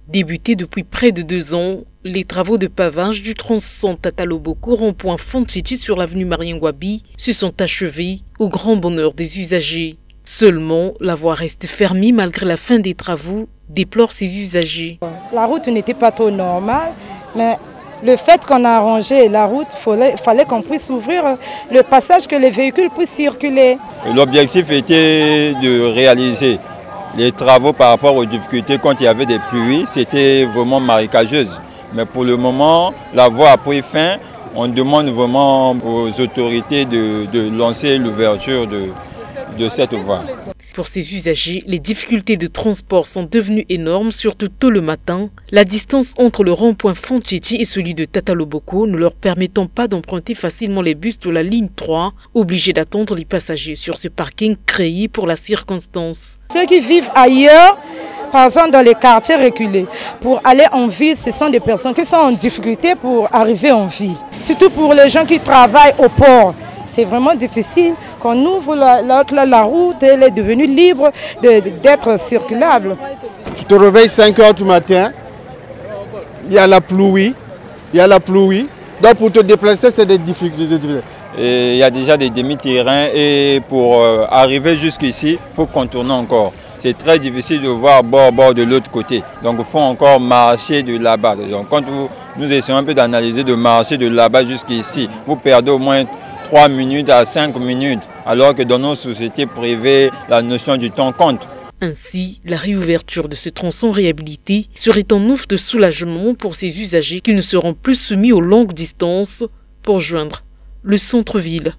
Débutés depuis près de 2 ans, les travaux de pavage du tronçon Tata-Loboko rond-point Fonchichi sur l'avenue Mariengwabi se sont achevés au grand bonheur des usagers. Seulement, la voie reste fermée malgré la fin des travaux, déplorent ces usagers. La route n'était pas trop normale, mais le fait qu'on a arrangé la route, il fallait qu'on puisse ouvrir le passage, que les véhicules puissent circuler. L'objectif était de réaliser les travaux par rapport aux difficultés quand il y avait des pluies, c'était vraiment marécageuse. Mais pour le moment, la voie a pris fin. On demande vraiment aux autorités de lancer l'ouverture de cette voie. Pour ces usagers, les difficultés de transport sont devenues énormes, surtout tôt le matin. La distance entre le rond-point Fonchichi et celui de Tata-Loboko ne leur permettant pas d'emprunter facilement les bus de la ligne 3, obligés d'attendre les passagers sur ce parking créé pour la circonstance. Ceux qui vivent ailleurs, par exemple dans les quartiers reculés, pour aller en ville, ce sont des personnes qui sont en difficulté pour arriver en ville. Surtout pour les gens qui travaillent au port. C'est vraiment difficile qu'on ouvre la route, elle est devenue libre d'être circulable. Tu te réveilles 5 h du matin, il y a la pluie, donc pour te déplacer c'est des difficultés. Et il y a déjà des demi-terrains et pour arriver jusqu'ici, il faut contourner encore. C'est très difficile de voir bord de l'autre côté. Donc il faut encore marcher de là-bas. Donc quand nous essayons un peu d'analyser, de marcher de là-bas jusqu'ici, vous perdez au moins 3 minutes à 5 minutes, alors que dans nos sociétés privées, la notion du temps compte. Ainsi, la réouverture de ce tronçon réhabilité serait en ouf de soulagement pour ces usagers qui ne seront plus soumis aux longues distances pour joindre le centre-ville.